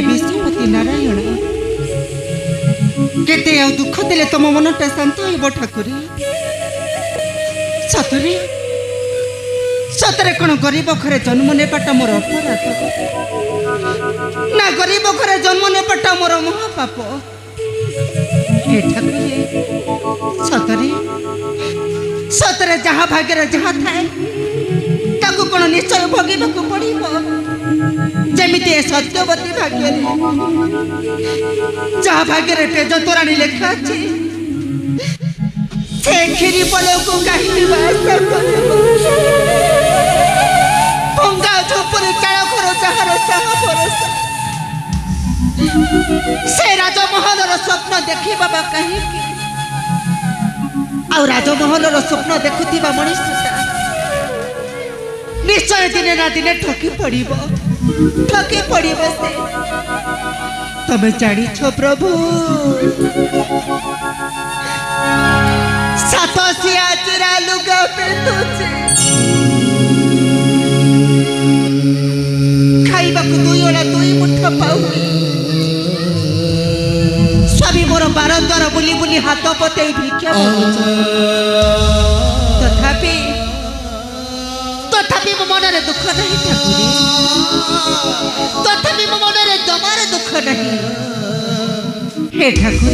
विष्णुपति नारायण केते आ दुख देले तुम मनटा शांत हो ठाकुर सतरे सतरे कौन गरीब घरे जन्म नेबाटा मोर अपराध ना गरीब घरे जन्म नेबाटा मोर महापाप हे ठाकुर सतरे सतरे जहाँ भाग्य जहाँ थाए ताकू कौन निश्चय भोगीबाकू पड़िबो जमिति ए सत्यवती भाग्य जहाँ भाग्य तेज तोराणी लेखा अच्छी से खीरी पलो को कहीं भंगा झोपड़ी चाल करो जहार साहा भरोसा से राजमहल स्वप्न देखी बाबा कहीं आ राजमहल स्वप्न देखुवा मनुष्यटा निश्चय दिने ना दिने ठकी पड़िब से तमे जानी छो प्रभु सातसिया चिरा लुगा पेटुचे खाइबाकू दुई ओला दुई मुठा पाऊ स्वामी मोर बारंद्वार बुली बुली हाथ पते भिक्षा तथापि तथापि मो मनरे दुख नहीं ठाकुर तथापि मो मनरे जमारे दुख नहीं हे ठाकुर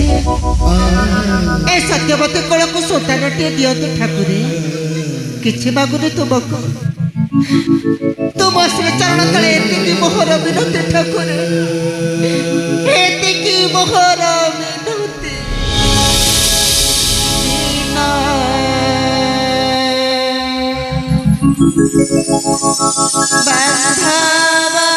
ए सत्यवती कोल को सोतानटे दियतु ठाकुर किछि बागुरे तुमको तुम श्री चरण तले एतिकी मोहर विनती ठाकुर एतिकी मोहर विनती बांधवा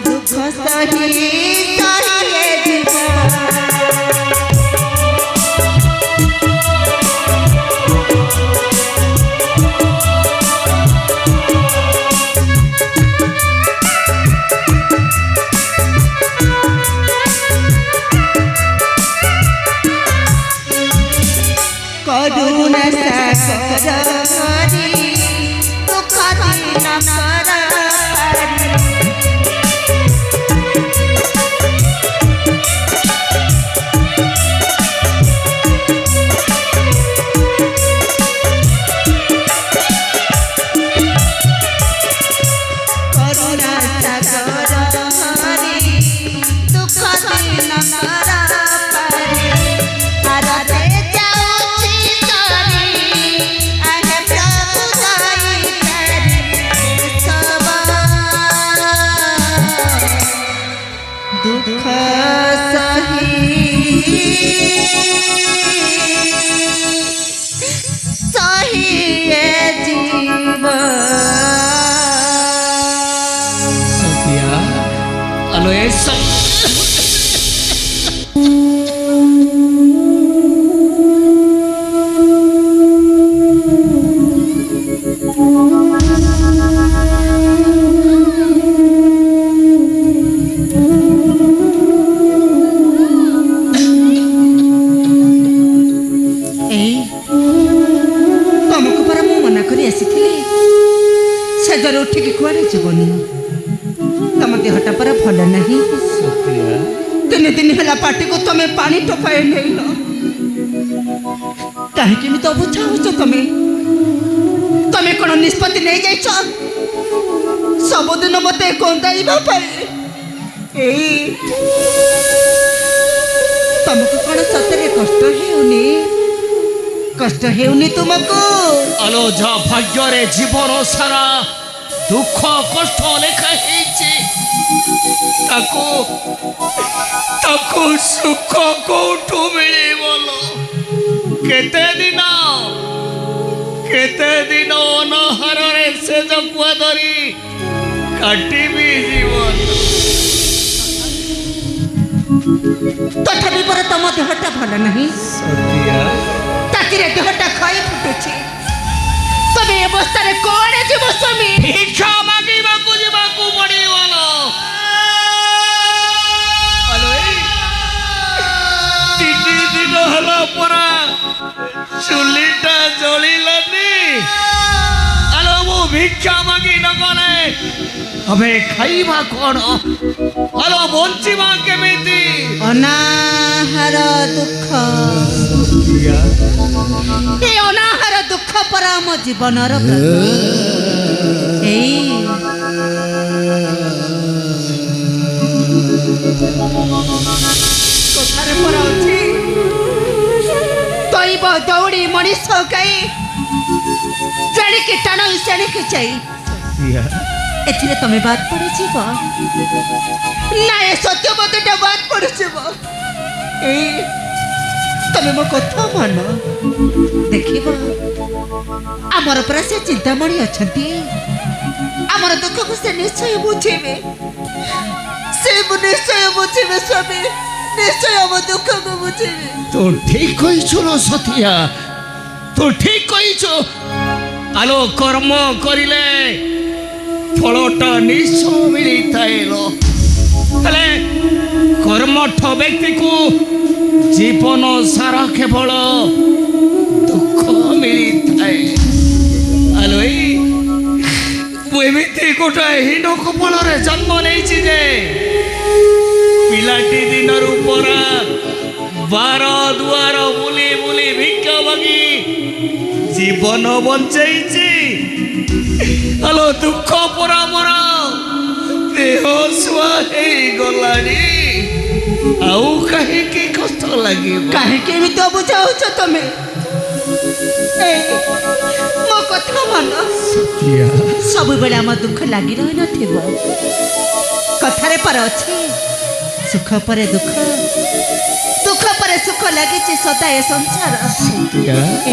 दुख सही ଆଲୋ ଏ ତମକୁ ପରା ମୁଁ ମନା କରି ଆସିଥିଲି ସେଜରେ ଉଠିକି କୁଆଡ଼େ ଯିବନି। ତମ ଦେହଟା ପରା ଭଲ ନାହିଁ। ସତିଆ 3 ଦିନ ହେଲା ପାଟିକୁ ତମେ ପାଣି ଟୋପାଏ ନେଇନ। କାହିଁକି ଏମିତି ଅବୁଝା ହଉଛ ତମେ? ତମେ କ'ଣ ନିଷ୍ପତ୍ତି ନେଇଯାଇଛ ସବୁଦିନ ମତେ କନ୍ଦାଇବା ପାଇଁ? ଏଇ ତମକୁ କ'ଣ ସତରେ କଷ୍ଟ ହେଉନି? କଷ୍ଟ ହେଉନି ତୁମକୁ? ଆଲୋ ଯା ଭାଗ୍ୟରେ ଜୀବନ ସାରା ଦୁଃଖ କଷ୍ଟ ଲେଖା ହେଇଛି ତାକୁ ତାକୁ ସୁଖ କୋଉଠୁ ମିଳିବ ଲୋ? କେତେ ଦିନ ଅନାହାରରେ ସେ ଜପୁଆ ଧରି କାଟିବି ଜୀବନ। ତଥାପି ପରା ତମ ଦେହଟା ଭଲ ନାହିଁ। ସତିଆ ତାତିରେ ଦେହଟା ଖଇ ଫୁଟୁଛି। ତମେ ଏ ଅବସ୍ଥାରେ କୁଆଡ଼େ ଯିବ ସ୍ୱାମୀ? ଭିକ୍ଷା ମାଗିବାକୁ ଯିବାକୁ ପଡ଼ିବ ଲୋ। ଆଲୋ ଏଇ 3 ଦିନ ହେଲା ପରା ଚୁଲିଟା ଜଳିଲାନି। ଆଲୋ ମୁଁ ଭିକ୍ଷା ମାଗି ନ ଗଲେ ଆମେ ଖାଇବା କ'ଣ? ଆଲୋ ବଞ୍ଚିବା କେମିତି? ଅନାହାର ଦୁଃଖ, ଏ ଅନାହାର ଦୁଃଖ ପରା ଆମ ଜୀବନର ଏଇ କଥାରେ ପରା ଅଛି ତୈବ ଦୌଡ଼ି ମଣିଷ ଗାଈ ଜାଣିକି ଟାଣ ଜାଣିକି ଯାଇ। ଏଥିରେ ତମେ ବାଦ ପଡ଼ିଯିବ ନା ଏ ସତ୍ୟବତୀଟା ବାଦ ପଡ଼ିଯିବ? ଏଇ ତମେ ମୋ କଥା ମାନ। ଦେଖିବ ଆମର ପରା ସେ ଚିନ୍ତାମଣି ଅଛନ୍ତି। ଆମର ଦୁଃଖକୁ ସେ ନିଶ୍ଚୟ ବୁଝିବେ। ସେ ନିଶ୍ଚୟ ବୁଝିବେ ସ୍ୱାମୀ, ନିଶ୍ଚୟ ଆମ ଦୁଃଖକୁ ବୁଝିବେ। ତୁ ଠିକ କହିଛୁ ଲୋ ସତିଆ, ତୁ ଠିକ କହିଛୁ। ଆଲୋ କର୍ମ କରିଲେ ଫଳଟା ନିଶ୍ଚୟ ମିଳିଥାଏ ଲୋ। ହେଲେ କର୍ମଠ ବ୍ୟକ୍ତିକୁ ଜୀବନ ସାରା କେବଳ ଦୁଃଖ ମିଳିଥାଏ। ଆଲୋ ଏଇ ମୁଁ ଏମିତି ଗୋଟାଏ ହୀନ କପାଳରେ ଜନ୍ମ ନେଇଛି ଯେ ପିଲାଟି ଦିନରୁ ପରା 12 ଦୁଆର ବୁଲି ବୁଲି ଭିକ୍ଷା ମାଗି ଜୀବନ ବଞ୍ଚେଇଛି। ଆଲୋ ଦୁଃଖ ପରା ମୋର ଦେହ ଶୁଆ ହେଇଗଲାଣି। ଆଉ କାହିଁକି କଷ୍ଟ ଲାଗିବ? କାହିଁକି ଏମିତି ଅବୁଝା ହଉଛ ତମେ? ମୋ କଥା ମାନ। ସବୁବେଳେ ଆମ ଦୁଃଖ ଲାଗି ରହିନଥିବ। କଥାରେ ପରା ଅଛି ସୁଖ ପରେ ଦୁଃଖ, ଦୁଃଖ ପରେ ସୁଖ ଲାଗିଛି ସଦା ଏ ସଂସାର।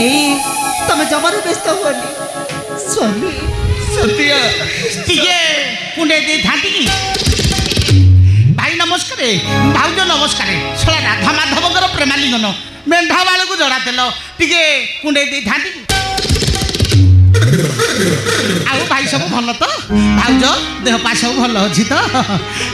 ଏଇ ତମେ ଜମାରୁ ବ୍ୟସ୍ତ ହୁଅନି ସ୍ୱାମୀ। ସତିଆ ଟିକେ କୁଣ୍ଡେଇ ଦେଇଥାନ୍ତି କି? ଭାଇ ନମସ୍କାର, ଭାଉଜ ନମସ୍କାର। ଶଳା ରାଧା ମାଧବଙ୍କର ପ୍ରେମାଲିଙ୍ଗନ ମେଣ୍ଢା ବାଳକୁ ଜଡ଼ା ତେଲ ଟିକେ କୁଣ୍ଡେଇ ଦେଇଥାନ୍ତି କି? ଆଉ ଭାଇ ସବୁ ଭଲ ତ? ଭାଉଜ ଦେହ ପା ସବୁ ଭଲ ଅଛି ତ?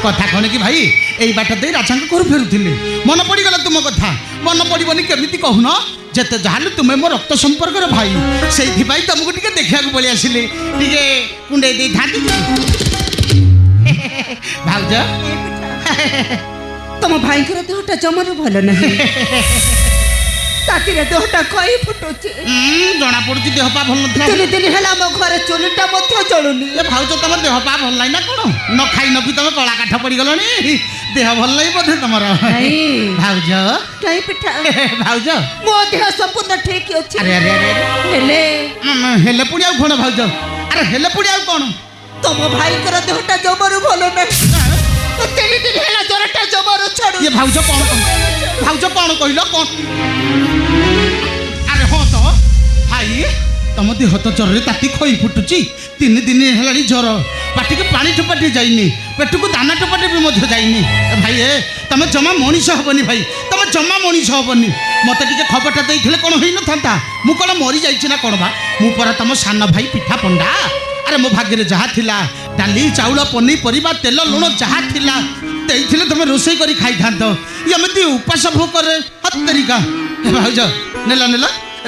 କଥା କ'ଣ କି ଭାଇ, ଏଇ ବାଟ ଦେଇ ରାଜାଙ୍କ ଘରୁ ଫେରୁଥିଲି, ମନେ ପଡ଼ିଗଲା ତୁମ କଥା। ମନେ ପଡ଼ିବନି କେମିତି କହୁନ? ଯେତେ ଯାହାହେଲେ ତୁମେ ମୋ ରକ୍ତ ସମ୍ପର୍କର ଭାଇ, ସେଇଥିପାଇଁ ତମକୁ ଟିକେ ଦେଖିବାକୁ ପଳେଇ ଆସିଲି। ଟିକେ କୁଣ୍ଡେଇ ଦେଇଥାନ୍ତି କି? ଭାଉଜ ତମ ଭାଇଙ୍କର ଦେହଟା ଜମାରୁ ଭଲ ନାହିଁ। ତାତିରେ ଦେହଟା ଖଇ ଫୁଟୁଛି। ଜଣା ପଡୁଛି ଦେହ ପା ଭଲ ନଥିଲା। 3 ଦିନ ହେଲା ଆମ ଘରେ ଚୁଲିଟା ମଧ୍ୟ ଜଳୁନି। ଭାଉଜ ତମ ଦେହ ପା ଭଲ ନାହିଁ ନା କ'ଣ? ନ ଖାଇ ନ ପିଇ ତମେ କଳା କାଠ ପଡ଼ିଗଲଣି। ଦେହ ଭଲ ନାହିଁ ବୋଧେ ତମର? ଭାଉଜ କାଇଁ ପିଠା ଭାଉଜ ମୋ ଦେହ ସମ୍ପୂର୍ଣ୍ଣ ଠିକ ଅଛି। ଆରେ ଆରେ ଆରେ ହେଲେ ହେଲେ ପୁଣି ଆଉ କ'ଣ ଭାଉଜ? ଆରେ ହେଲେ ପୁଣି ଆଉ କ'ଣ? ତମ ଭାଇଙ୍କର ଦେହଟା ଜମାରୁ ଭଲ ନାହିଁ। 3 ଦିନ ହେଲା ଜ୍ୱରଟା ଜମାରୁ ଛାଡୁ। ଇଏ ଭାଉଜ କ'ଣ କହିଲ? କ'ଣ? ଆରେ ହଁ ତ ଭାଇ ତମ ଦେହ ତ ଜ୍ୱରରେ ତାତି ଖଇ ଫୁଟୁଛି 3 ଦିନ ହେଲାଣି ଜ୍ୱର ପାଟିକି ପାଣି ଟୋପାଟେ ଯାଇନି ପେଟକୁ ଦାନା ଟୋପାଟେ ବି ମଧ୍ୟ ଯାଇନି ଭାଇ ତମେ ଜମା ମଣିଷ ହବନି ଭାଇ ତମେ ଜମା ମଣିଷ ହବନି ମତେ ଟିକେ ଖବରଟା ଦେଇଥିଲେ କ'ଣ ହେଇନଥାନ୍ତା ମୁଁ କ'ଣ ମରିଯାଇଛି ନା କ'ଣ ବା ମୁଁ ପରା ତମ ସାନ ଭାଇ ପିଠା ପଣ୍ଡା ଆରେ ମୋ ଭାଗ୍ୟରେ ଯାହା ଥିଲା ଡାଲି ଚାଉଳ ପନିପରିବା ତେଲ ଲୁଣ ଯାହା ଥିଲା ଦେଇଥିଲେ ତମେ ରୋଷେଇ କରି ଖାଇଥାନ୍ତ ଏମିତି ଉପାସ ଭୋକରେ ହତରିକା ଭାଉଜ ନେଲ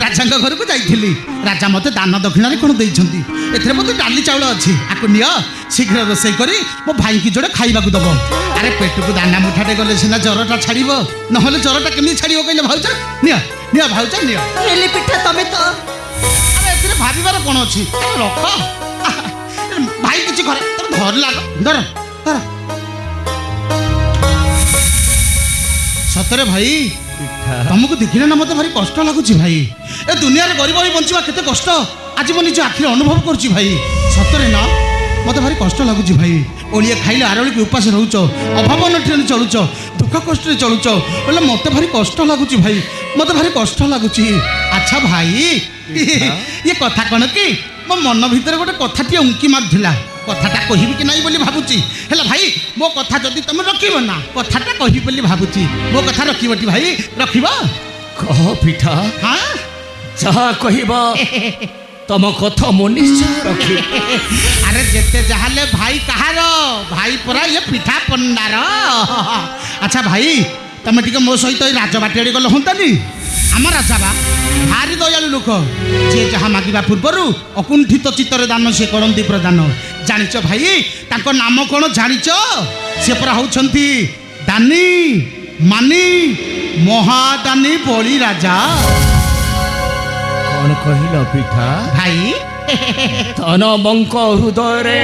ରାଜାଙ୍କ ଘରକୁ ଯାଇଥିଲି ରାଜା ମୋତେ ଦାନ ଦକ୍ଷିଣାରେ କ'ଣ ଦେଇଛନ୍ତି ଏଥିରେ ମୋତେ ଡାଲି ଚାଉଳ ଅଛି ଆକୁ ନିଅ ଶୀଘ୍ର ରୋଷେଇ କରି ମୋ ଭାଇକି ଯୋଡ଼େ ଖାଇବାକୁ ଦେବ ଆରେ ପେଟକୁ ଦାନା ମୁଠାଟେ ଗଲେ ସିନା ଜ୍ୱରଟା ଛାଡ଼ିବ ନହେଲେ ଜ୍ୱରଟା କେମିତି ଛାଡ଼ିବ କହିଲେ ଭାଉଜ ନିଅ ଭାଉଜ ନିଅ ହେଲି ପିଠା ତମେ ତ ଆରେ ଏଥିରେ ଭାବିବାର କ'ଣ ଅଛି ରଖ ଭାଇ କିଛି ଘରେ ଧରିଲା ଧର ସତରେ ଭାଇ ତମକୁ ଦେଖିଲେ ନା ମୋତେ ଭାରି କଷ୍ଟ ଲାଗୁଛି ଭାଇ ଏ ଦୁନିଆରେ ଗରିବ ହୋଇ ବଞ୍ଚିବା କେତେ କଷ୍ଟ ଆଜି ମୁଁ ନିଜ ଆଖିରେ ଅନୁଭବ କରୁଛି ଭାଇ ସତରେ ନା ମୋତେ ଭାରି କଷ୍ଟ ଲାଗୁଛି ଭାଇ ଓଳିଏ ଖାଇଲେ ଆରଳିକି ଉପାସ ରହୁଛ ଅଭାବ ଅନଟନରେ ଚଳୁଛ ଦୁଃଖ କଷ୍ଟରେ ଚଳୁଛ ବୋଲେ ମୋତେ ଭାରି କଷ୍ଟ ଲାଗୁଛି ଭାଇ ମୋତେ ଭାରି କଷ୍ଟ ଲାଗୁଛି ଆଚ୍ଛା ଭାଇ ଇଏ କଥା କ'ଣ କି ମୋ ମନ ଭିତରେ ଗୋଟେ କଥାଟିଏ ଉଙ୍କି ମାରୁଥିଲା କଥାଟା କହିବି କି ନାହିଁ ବୋଲି ଭାବୁଛି ହେଲା ଭାଇ ମୋ କଥା ଯଦି ତମେ ରଖିବ ନା କଥାଟା କହିବି ବୋଲି ଭାବୁଛି ମୋ କଥା ରଖିବଟି ଭାଇ ରଖିବ କହ ପିଠା ହଁ ଯାହା କହିବ ତମ କଥା ମୁଁ ନିଶ୍ଚୟ ରଖିବି ଆରେ ଯେତେ ଯାହାହେଲେ ଭାଇ କାହାର ଭାଇ ପରା ଇଏ ପିଠା ପଣ୍ଡାର ଆଚ୍ଛା ଭାଇ ତମେ ଟିକେ ମୋ ସହିତ ଏଇ ରାଜବାଟି ଆଡ଼େ ଗଲେ ହୁଅନ୍ତାନି ଆମ ରାଜା ବା ଭାରି ଦୟାଳୁ ଲୋକ ଯିଏ ଯାହା ମାଗିବା ପୂର୍ବରୁ ଅକୁଣ୍ଠିତ ଚିତ୍ତରେ ଦାନ ସେ କରନ୍ତି ପ୍ରଦାନ ଜାଣିଛ ଭାଇ ତାଙ୍କ ନାମ କ'ଣ ଜାଣିଛ ସେ ପରା ହେଉଛନ୍ତି ଦାନୀ ମାନି ମହାଦାନୀ ବଳି ରାଜା କ'ଣ କହିଲ ପିଠା ଭାଇ ଧନମଙ୍କ ହୃଦୟରେ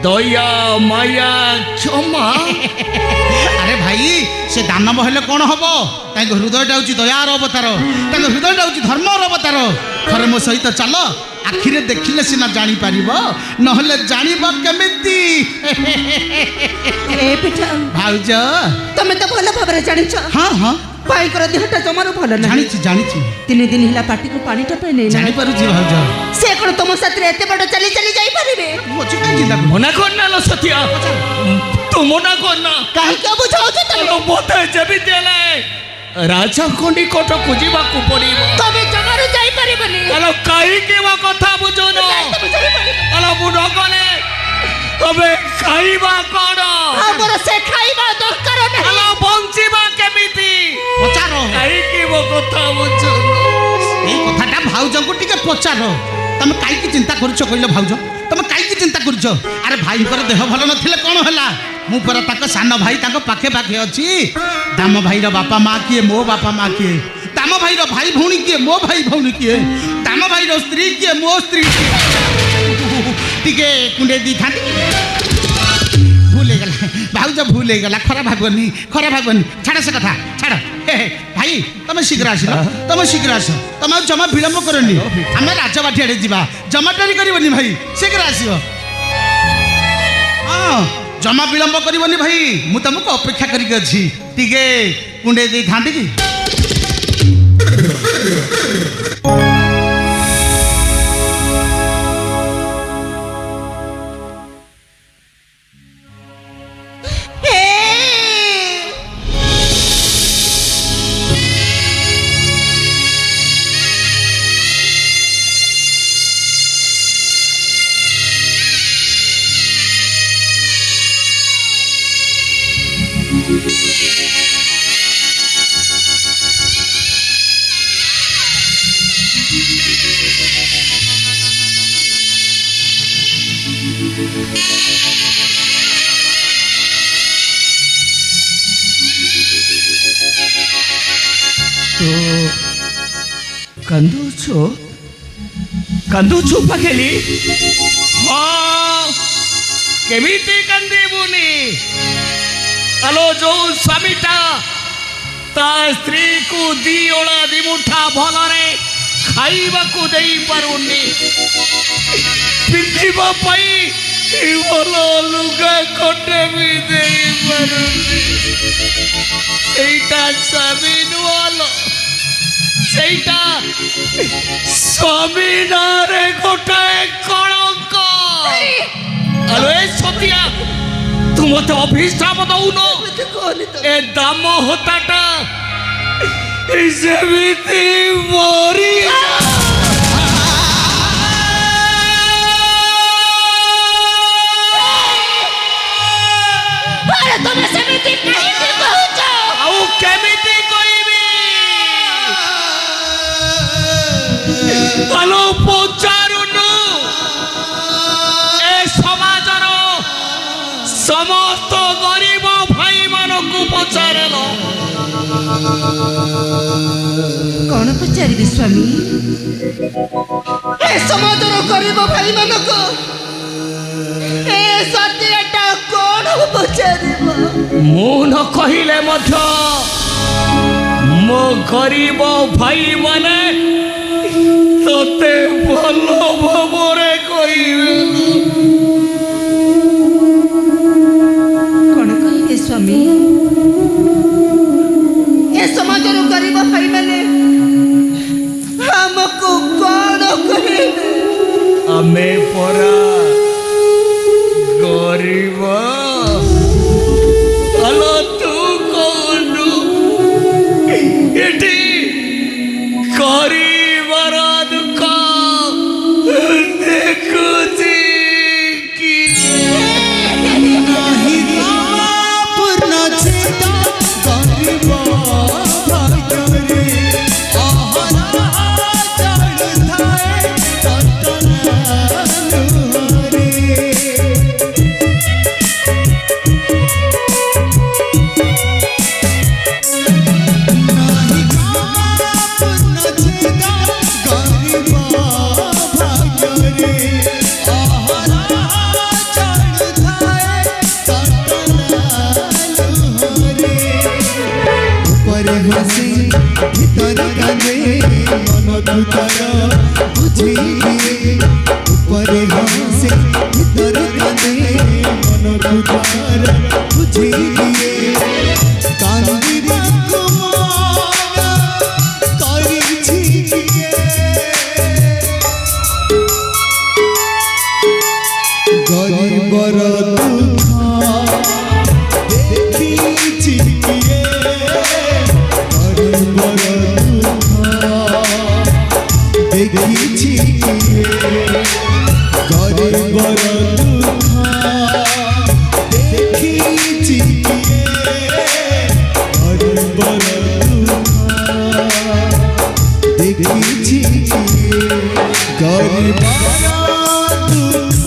ଦୟା ମାୟା କ୍ଷମା ଆରେ ଭାଇ ସେ ଦାନବ ହେଲେ କ'ଣ ହବ ତାଙ୍କ ହୃଦୟଟା ହେଉଛି ଦୟାର ଅବତାର ତାଙ୍କ ହୃଦୟଟା ହେଉଛି ଧର୍ମର ଅବତାର ଥରେ ମୋ ସହିତ ଚାଲ ଆଖିରେ ଦେଖିଲେ ସିନା ଜାଣିପାରିବ ନହେଲେ ଜାଣିବ କେମିତି ଏ ପିଠା ଭାଉଜ ତମେ ତ ଭଲ ଭାବରେ ଜାଣିଛ ହଁ ଭାଇଙ୍କର ଦେହଟା ଜମାରୁ ଭଲ ନାହିଁ ଜାଣିଛି 3 ଦିନ ହେଲା ପାଟିକୁ ପାଣି ଟୋପେ ନେଇ ଜାଣିପାରୁଛି ଭାଉଜ ସେ କ'ଣ ତମ ସାଥିରେ ଏତେ ବଡ଼ ଚାଲି ଯାଇପାରିବେ ମୁଁ ଅଛି କାହିଁ ଚିନ୍ତା କରୁଛୁ? ମନା କରନା ଲୋ ସତ୍ୟା ତୁ ମନା କରନା କାହିଁକି ବୁଝାଉଛ ତମେ ମୋତେ ଯେମିତି ହେଲେ ରାଜାଙ୍କ ନିକଟକୁ ଯିବାକୁ ପଡ଼ିବ ତମେ ଜମାରୁ ଯାଇପାରିବନି ଆଲୋ କାହିଁକି ମୋ କଥା ବୁଝୁନ ଆଲୋ ମୁଁ ନ ଗଲେ ତମେ ଖାଇବା କ'ଣ ଆମର ସେ ଖାଇବା ଦରକାର ନାହିଁ ଆଲୋ ବଞ୍ଚିବା କେମିତି ପଚାର କାହିଁକି ମୋ କଥା ବୁଝୁନ ଏଇ କଥାଟା ଭାଉଜଙ୍କୁ ଟିକେ ପଚାର ତମେ କାହିଁକି ଚିନ୍ତା କରୁଛ କହିଲ ଭାଉଜ ତମେ କାହିଁକି ଚିନ୍ତା କରୁଛ ଆରେ ଭାଇଙ୍କର ଦେହ ଭଲ ନଥିଲେ କ'ଣ ହେଲା ମୁଁ ପରା ତାଙ୍କ ସାନ ଭାଇ ତାଙ୍କ ପାଖେ ଅଛି ଦାମ ଭାଇର ବାପା ମା କିଏ ମୋ ବାପା ମା କିଏ ଦାମ ଭାଇର ଭାଇ ଭଉଣୀ କିଏ ମୋ ଭାଇ ଭଉଣୀ କିଏ ଦାମ ଭାଇର ସ୍ତ୍ରୀ କିଏ ମୋ ସ୍ତ୍ରୀ କିଏ ଟିକେ କୁଣ୍ଡେଇ ଦେଇଥାନ୍ତି ଭୁଲ ହେଇଗଲା ଭାଉଜ ଭୁଲ ହେଇଗଲା ଖରାପ ଭାବନି ଛାଡ଼ ସେ କଥା ଛାଡ଼ ଭାଇ ତମେ ଶୀଘ୍ର ଆସିଲ ତମେ ଶୀଘ୍ର ଆସ ତମେ ଆଉ ଜମା ବିଳମ୍ବ କରନି ଆମେ ରାଜବାଟି ଆଡ଼େ ଯିବା ଜମା ଡରି କରିବନି ଭାଇ ଶୀଘ୍ର ଆସିବ ହଁ ଜମା ବିଳମ୍ବ କରିବନି ଭାଇ ମୁଁ ତମକୁ ଅପେକ୍ଷା କରିକି ଅଛି ଟିକେ କୁଣ୍ଡେଇ ଦେଇଥାନ୍ତି କି କାନ୍ଦୁଛୁ ପାଖେଲି ହଁ କେମିତି କାନ୍ଦିବୁନି ଆଲୋ ଯୋଉ ସ୍ୱାମୀଟା ତା ସ୍ତ୍ରୀକୁ ଦି ଓଳା ଦି ମୁଠା ଭଲରେ ଖାଇବାକୁ ଦେଇପାରୁନି ପିନ୍ଧିବା ପାଇଁ ଭଲ ଲୁଗା ଖଣ୍ଡେ ବି ଦେଇପାରୁନି ସେଇଟା ସ୍ୱାମୀ ନୁହଁ ସେଇଟା ସ୍ୱାମୀ ନାଁରେ ଗୋଟାଏ କଳଙ୍କ। ଆଲୋ ଏ ସତିଆ, ତୁ ମତେ ଅଭିଶାପ ଦଉନ। ଏ ଦାମ ହୋତାଟା ଯେମିତି ମରି ତମେ ସେମିତି କାହିଁକି କହୁଛ? ଆଉ କେମିତି କହିବି? ଆଲୋ ପଚାରୁନୁ ଏ ସମାଜର ସମସ୍ତ ଗରିବ ଭାଇମାନଙ୍କୁ ପଚାରିଲ। କଣ ପଚାରିବି ସ୍ୱାମୀ? ଏ ସମାଜର ଗରିବ ଭାଇମାନଙ୍କୁ ଏ ସତ୍ୟଟା କଣ ପଚାରିବ? ମୁଁ ନ କହିଲେ ମଧ୍ୟ ମୋ ଗରିବ ଭାଇମାନେ ତତେ ଭଲ ଭାବରେ କହିବେ। କଣ କହିବେ ସ୍ୱାମୀ? ଏ ସମାଜର ଗରିବ ଭାଇମାନେ ଆମକୁ କଣ କହିବେ? ଆମେ ପରା ଗରିବ। ଆଲୋ ତୁ କହୁନୁ ଏଠି ଗରିବର ଦୁଃଖ ଦେଖୁଛି କି? ପୂର୍ଣ୍ଣ ଛେଦ ଗରିବ ଭାଗ୍ୟରେ ଅହରା ଚଳୁଥାଏ ସତନାରେ। ভিতর কানে মন দুতার বুঝি দিয়ে উপরে হাসে ভিতর কানে মন দুতার বুঝি দিয়ে কান্দিবা কুমারা করিছি গিয়ে গরিবর দুঃখ দেখিছি গিয়ে দেখিছি গরিবর দুঃখ দেখিছি গরিবর দুঃখ দেখিছি গরিবর দুঃখ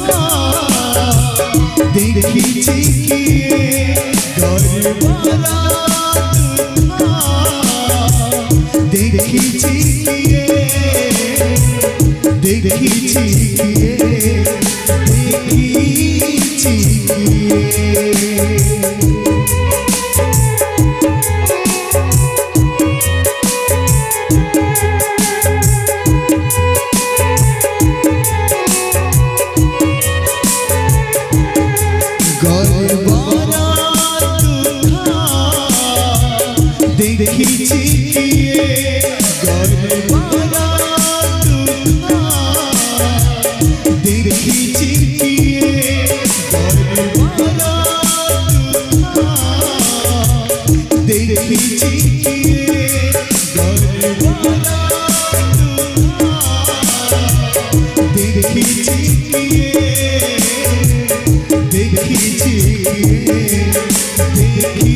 দেখিছি গরিবর দেখিছি দেখিছি দেখিছি গরিবর দুঃখ দেখিছি গরিবর দুঃখ দেখিছি গরিবর দুঃখ দেখিছি গরিবর দুঃখ দেখিছি দেখিছি দেখিছি